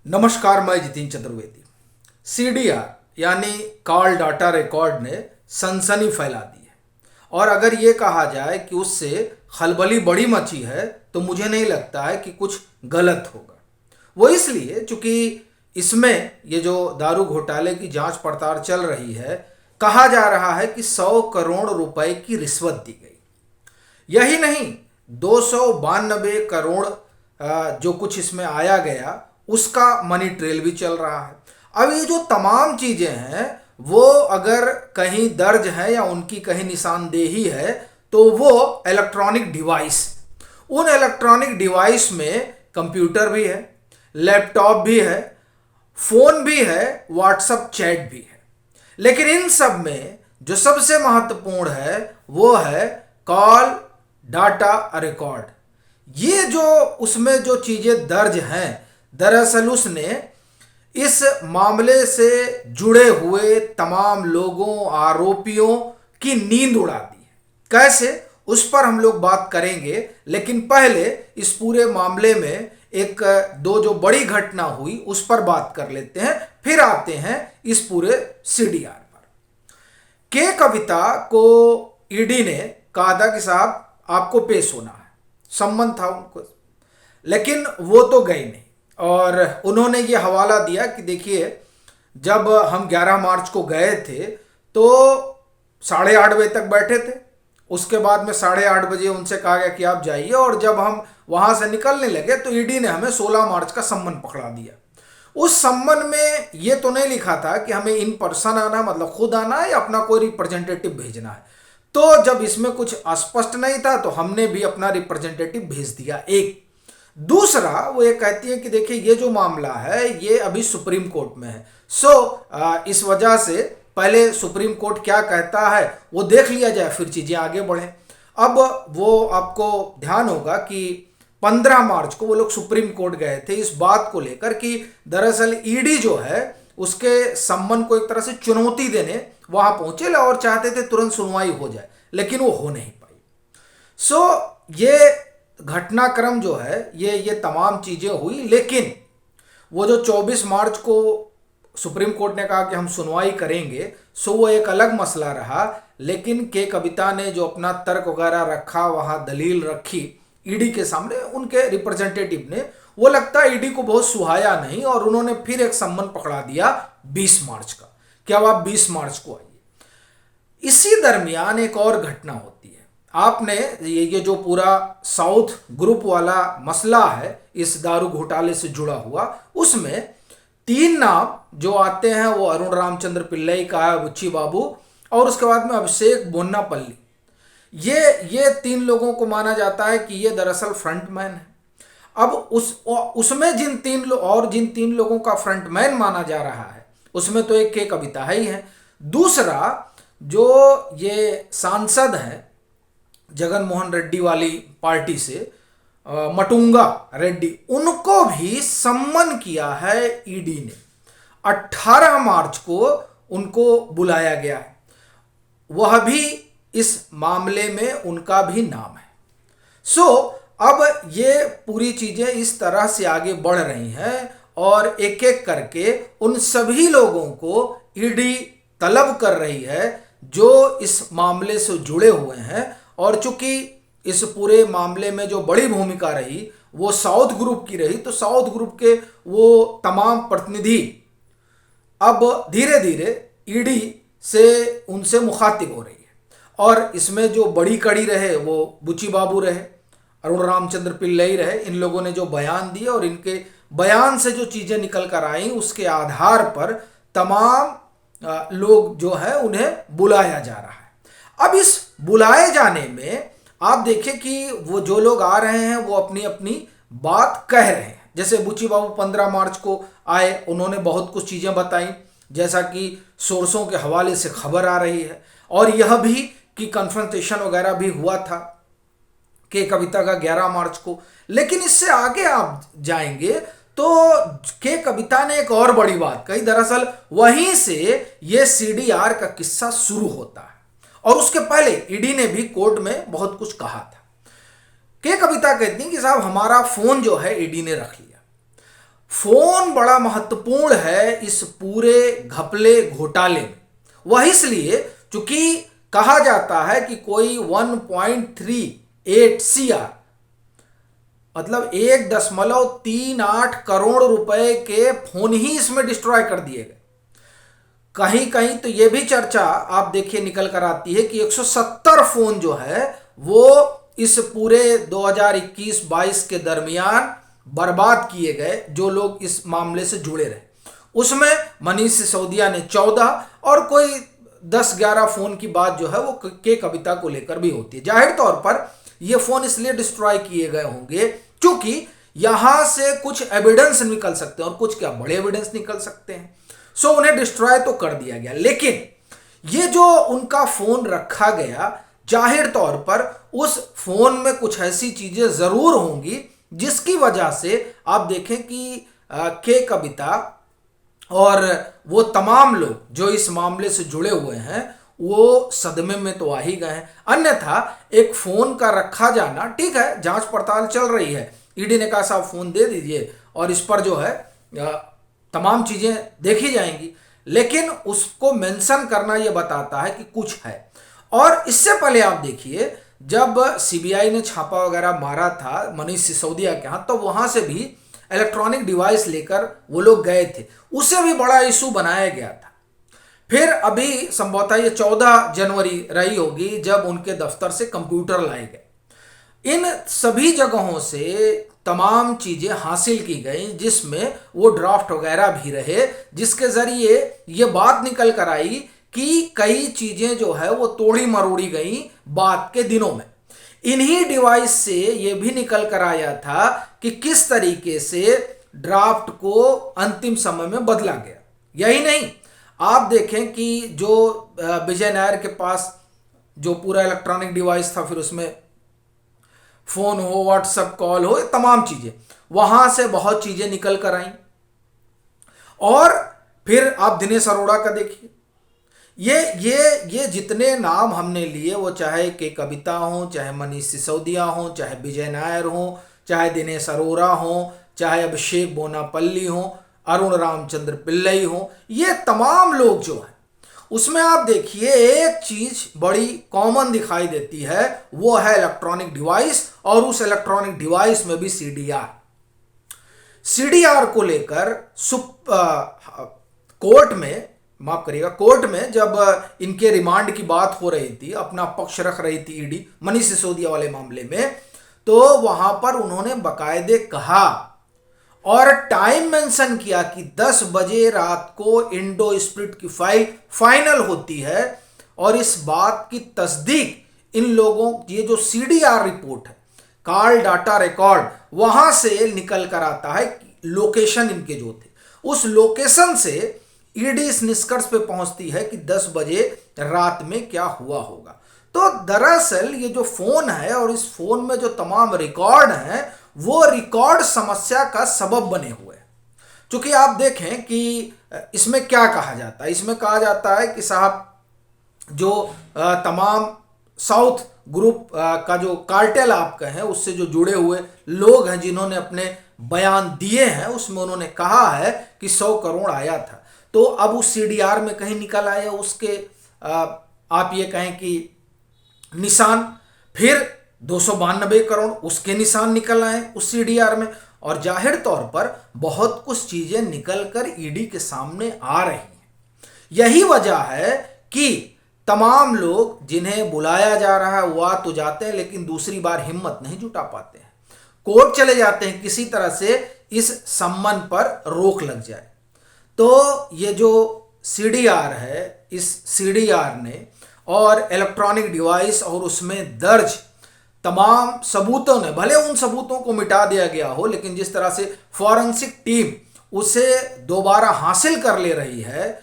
नमस्कार, मैं जितिन चतुर्वेदी। सीडीआर यानी कॉल डाटा रिकॉर्ड ने सनसनी फैला दी है। और अगर ये कहा जाए कि उससे खलबली बड़ी मची है तो मुझे नहीं लगता है कि कुछ गलत होगा। वो इसलिए चूंकि इसमें ये जो दारू घोटाले की जांच पड़ताल चल रही है, कहा जा रहा है कि 100 करोड़ रुपए की रिश्वत दी गई। यही नहीं, 292 करोड़ जो कुछ इसमें आया गया उसका मनी ट्रेल भी चल रहा है। अब ये जो तमाम चीजें हैं वो अगर कहीं दर्ज है या उनकी कहीं निशानदेही है तो वो इलेक्ट्रॉनिक डिवाइस, उन इलेक्ट्रॉनिक डिवाइस में कंप्यूटर भी है, लैपटॉप भी है, फोन भी है, व्हाट्सएप चैट भी है। लेकिन इन सब में जो सबसे महत्वपूर्ण है वो है कॉल डाटा रिकॉर्ड। ये जो उसमें जो चीजें दर्ज हैं, दरअसल उसने इस मामले से जुड़े हुए तमाम लोगों, आरोपियों की नींद उड़ा दी है। कैसे, उस पर हम लोग बात करेंगे। लेकिन पहले इस पूरे मामले में एक दो जो बड़ी घटना हुई उस पर बात कर लेते हैं, फिर आते हैं इस पूरे सीडीआर पर। के कविता को ईडी ने कहा था कि साहब आपको पेश होना है, सम्मन था उनको, लेकिन वो तो गई नहीं। और उन्होंने ये हवाला दिया कि देखिए, जब हम 11 मार्च को गए थे तो 8:30 बजे तक बैठे थे। उसके बाद में 8:30 बजे उनसे कहा गया कि आप जाइए, और जब हम वहां से निकलने लगे तो ईडी ने हमें 16 मार्च का सम्मन पकड़ा दिया। उस सम्मन में ये तो नहीं लिखा था कि हमें इन पर्सन आना, मतलब खुद आना है, या अपना कोई रिप्रेजेंटेटिव भेजना है। तो जब इसमें कुछ अस्पष्ट नहीं था तो हमने भी अपना रिप्रेजेंटेटिव भेज दिया। एक दूसरा, वो ये कहती है कि देखिए ये जो मामला है ये अभी सुप्रीम कोर्ट में है। इस वजह से पहले सुप्रीम कोर्ट क्या कहता है वो देख लिया जाए, फिर चीजें आगे बढ़े। अब वो आपको ध्यान होगा कि 15 मार्च को वो लोग सुप्रीम कोर्ट गए थे इस बात को लेकर कि दरअसल ईडी जो है उसके सम्मन को एक तरह से चुनौती देने वहां पहुंचे और चाहते थे तुरंत सुनवाई हो जाए, लेकिन वो हो नहीं पाई। ये घटनाक्रम जो है ये तमाम चीजें हुई। लेकिन वो जो 24 मार्च को सुप्रीम कोर्ट ने कहा कि हम सुनवाई करेंगे, वो एक अलग मसला रहा। लेकिन के कविता ने जो अपना तर्क वगैरह रखा, वहां दलील रखी ईडी के सामने, उनके रिप्रेजेंटेटिव ने, वो लगता है ईडी को बहुत सुहाया नहीं, और उन्होंने फिर एक सम्मन पकड़ा दिया 20 मार्च का कि अब आप 20 मार्च को आइए। इसी दरमियान एक और घटना होती है। आपने ये जो पूरा साउथ ग्रुप वाला मसला है इस दारू घोटाले से जुड़ा हुआ, उसमें 3 नाम जो आते हैं वो अरुण रामचंद्र पिल्लई का है, बुच्ची बाबू, और उसके बाद में अभिषेक बोन्नापल्ली। ये 3 लोगों को माना जाता है कि ये दरअसल फ्रंटमैन है। अब उसमें जिन 3 लोगों का फ्रंटमैन माना जा रहा है उसमें तो एक के कविता ही है। दूसरा, जो ये सांसद है जगन मोहन रेड्डी वाली पार्टी से, मटुंगा रेड्डी, उनको भी सम्मन किया है ईडी ने। 18 मार्च को उनको बुलाया गया है, वह भी इस मामले में उनका भी नाम है। अब ये पूरी चीजें इस तरह से आगे बढ़ रही हैं और एक एक करके उन सभी लोगों को ईडी तलब कर रही है जो इस मामले से जुड़े हुए हैं। और चूंकि इस पूरे मामले में जो बड़ी भूमिका रही वो साउथ ग्रुप की रही, तो साउथ ग्रुप के वो तमाम प्रतिनिधि अब धीरे धीरे ईडी से उनसे मुखातिब हो रही है। और इसमें जो बड़ी कड़ी रहे वो बुच्ची बाबू रहे, अरुण रामचंद्र पिल्लई रहे। इन लोगों ने जो बयान दिए और इनके बयान से जो चीजें निकल कर आई उसके आधार पर तमाम लोग जो है उन्हें बुलाया जा रहा है। अब इस बुलाए जाने में आप देखें कि वो जो लोग आ रहे हैं वो अपनी अपनी बात कह रहे हैं। जैसे बुच्ची बाबू 15 मार्च को आए, उन्होंने बहुत कुछ चीजें बताई, जैसा कि सोर्सों के हवाले से खबर आ रही है, और यह भी कि कन्फ्रंटेशन वगैरह भी हुआ था के कविता का 11 मार्च को। लेकिन इससे आगे आप जाएंगे तो के कविता ने एक और बड़ी बात कही। दरअसल वहीं से ये सीडीआर का किस्सा शुरू होता है, और उसके पहले ईडी ने भी कोर्ट में बहुत कुछ कहा था। के कविता कहती हैं कि साहब हमारा फोन जो है ईडी ने रख लिया। फोन बड़ा महत्वपूर्ण है इस पूरे घपले घोटाले में। वह इसलिए चूंकि कहा जाता है कि कोई 1.38 CR मतलब 1.38 करोड़ रुपए के फोन ही इसमें डिस्ट्रॉय कर दिए गए। कहीं कहीं तो यह भी चर्चा आप देखिए निकल कर आती है कि 170 फोन जो है वो इस पूरे 2021-22 के दरमियान बर्बाद किए गए, जो लोग इस मामले से जुड़े रहे। उसमें मनीष सिसोदिया ने 14 और कोई 10-11 फोन की बात जो है वो के कविता को लेकर भी होती है। जाहिर तौर पर ये फोन इसलिए डिस्ट्रॉय किए गए होंगे क्योंकि यहां से कुछ एविडेंस निकल सकते हैं, और कुछ क्या बड़े एविडेंस निकल सकते हैं। सो उन्हें डिस्ट्रॉय तो कर दिया गया, लेकिन ये जो उनका फोन रखा गया, जाहिर तौर पर उस फोन में कुछ ऐसी चीजें जरूर होंगी जिसकी वजह से आप देखें कि के कविता और वो तमाम लोग जो इस मामले से जुड़े हुए हैं वो सदमे में तो आ ही गए हैं। अन्यथा एक फोन का रखा जाना ठीक है, जांच पड़ताल चल रही है, ईडी ने कहा साहब फोन दे दीजिए और इस पर जो है तमाम चीजें देखी जाएंगी, लेकिन उसको मेंशन करना यह बताता है कि कुछ है। और इससे पहले आप देखिए जब सीबीआई ने छापा वगैरह मारा था मनीष सिसोदिया के यहाँ, तो वहां से भी इलेक्ट्रॉनिक डिवाइस लेकर वो लोग गए थे, उसे भी बड़ा इशू बनाया गया था। फिर अभी संभवतः ये 14 जनवरी रही होगी जब उनके दफ्तर से कंप्यूटर लाए गए। इन सभी जगहों से तमाम चीजें हासिल की गई जिसमें वो ड्राफ्ट वगैरह भी रहे, जिसके जरिए ये बात निकल कर आई कि कई चीजें जो है वो तोड़ी मरोड़ी गई बाद के दिनों में। इन्हीं डिवाइस से ये भी निकल कर आया था कि किस तरीके से ड्राफ्ट को अंतिम समय में बदला गया। यही नहीं, आप देखें कि जो विजय नायर के पास जो पूरा इलेक्ट्रॉनिक डिवाइस था, फिर उसमें फोन हो, व्हाट्सएप कॉल हो, तमाम चीजें, वहां से बहुत चीजें निकल कर आई। और फिर आप दिनेश अरोड़ा का देखिए, ये जितने नाम हमने लिए, वो चाहे के कविता हो, चाहे मनीष सिसोदिया हो, चाहे विजय नायर हो, चाहे दिनेश अरोड़ा हो, चाहे अभिषेक बोनापल्ली हो, अरुण रामचंद्र पिल्लई हो, ये तमाम लोग जो हैं उसमें आप देखिए एक चीज बड़ी कॉमन दिखाई देती है, वो है इलेक्ट्रॉनिक डिवाइस। और उस इलेक्ट्रॉनिक डिवाइस में भी सीडीआर को लेकर कोर्ट में, माफ करिएगा, कोर्ट में जब इनके रिमांड की बात हो रही थी, अपना पक्ष रख रही थी ईडी मनीष सिसोदिया वाले मामले में, तो वहां पर उन्होंने बकायदे कहा और टाइम मेंशन किया कि 10 बजे रात को इंडो स्प्रिट की फाइल फाइनल होती है। और इस बात की तस्दीक इन लोगों, ये जो सीडीआर रिपोर्ट है, कॉल डाटा रिकॉर्ड, वहां से निकल कर आता है लोकेशन इनके जो थे, उस लोकेशन से ईडी इस निष्कर्ष पे पहुंचती है कि 10 बजे रात में क्या हुआ होगा। तो दरअसल ये जो फोन है और इस फोन में जो तमाम रिकॉर्ड हैं, वो रिकॉर्ड समस्या का सबब बने हुए हैं। क्योंकि आप देखें कि इसमें क्या कहा जाता है, इसमें कहा जाता है कि साहब जो तमाम साउथ ग्रुप का जो कार्टेल आप कहें, उससे जो जुड़े हुए लोग हैं जिन्होंने अपने बयान दिए हैं, उसमें उन्होंने कहा है कि 100 करोड़ आया था। तो अब उस सीडीआर में कहीं निकल आया उसके आप ये कहें कि निशान, फिर 292 करोड़ उसके निशान निकल आए उस सीडीआर में। और जाहिर तौर पर बहुत कुछ चीजें निकल कर ईडी के सामने आ रही हैं। यही वजह है कि तमाम लोग जिन्हें बुलाया जा रहा है वो आ तो जाते हैं, लेकिन दूसरी बार हिम्मत नहीं जुटा पाते हैं, कोर्ट चले जाते हैं किसी तरह से इस सम्मन पर रोक लग जाए। तो ये जो सीडीआर है, इस सीडीआर ने और इलेक्ट्रॉनिक डिवाइस और उसमें दर्ज तमाम सबूतों ने, भले उन सबूतों को मिटा दिया गया हो, लेकिन जिस तरह से फॉरेंसिक टीम उसे दोबारा हासिल कर ले रही है,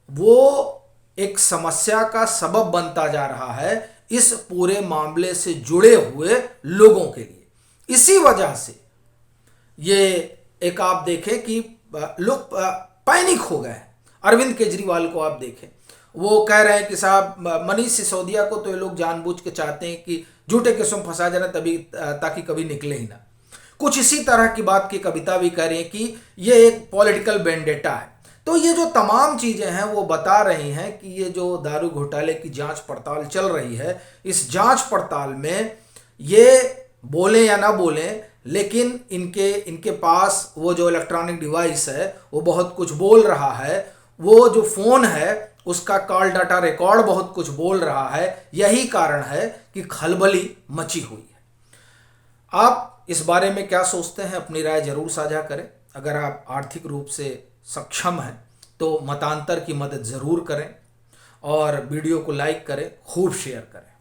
वो एक समस्या का सबब बनता जा रहा है इस पूरे मामले से जुड़े हुए लोगों के लिए। इसी वजह से ये एक आप देखें कि लोग पैनिक हो गए। अरविंद केजरीवाल को आप देखें, वो कह रहे हैं कि साहब मनीष सिसोदिया को तो ये लोग जानबूझ के चाहते हैं कि झूठे केसों में फंसा जाना, तभी ताकि कभी निकले ही ना। कुछ इसी तरह की बात की कविता भी कह रही है कि ये एक पॉलिटिकल वेंडेटा है। तो ये जो तमाम चीज़ें हैं वो बता रही हैं कि ये जो दारू घोटाले की जांच पड़ताल चल रही है, इस जांच पड़ताल में ये बोले या ना बोले, लेकिन इनके पास वो जो इलेक्ट्रॉनिक डिवाइस है वो बहुत कुछ बोल रहा है। वो जो फ़ोन है उसका कॉल डाटा रिकॉर्ड बहुत कुछ बोल रहा है। यही कारण है कि खलबली मची हुई है। आप इस बारे में क्या सोचते हैं? अपनी राय जरूर साझा करें। अगर आप आर्थिक रूप से सक्षम हैं तो मतांतर की मदद ज़रूर करें और वीडियो को लाइक करें, खूब शेयर करें।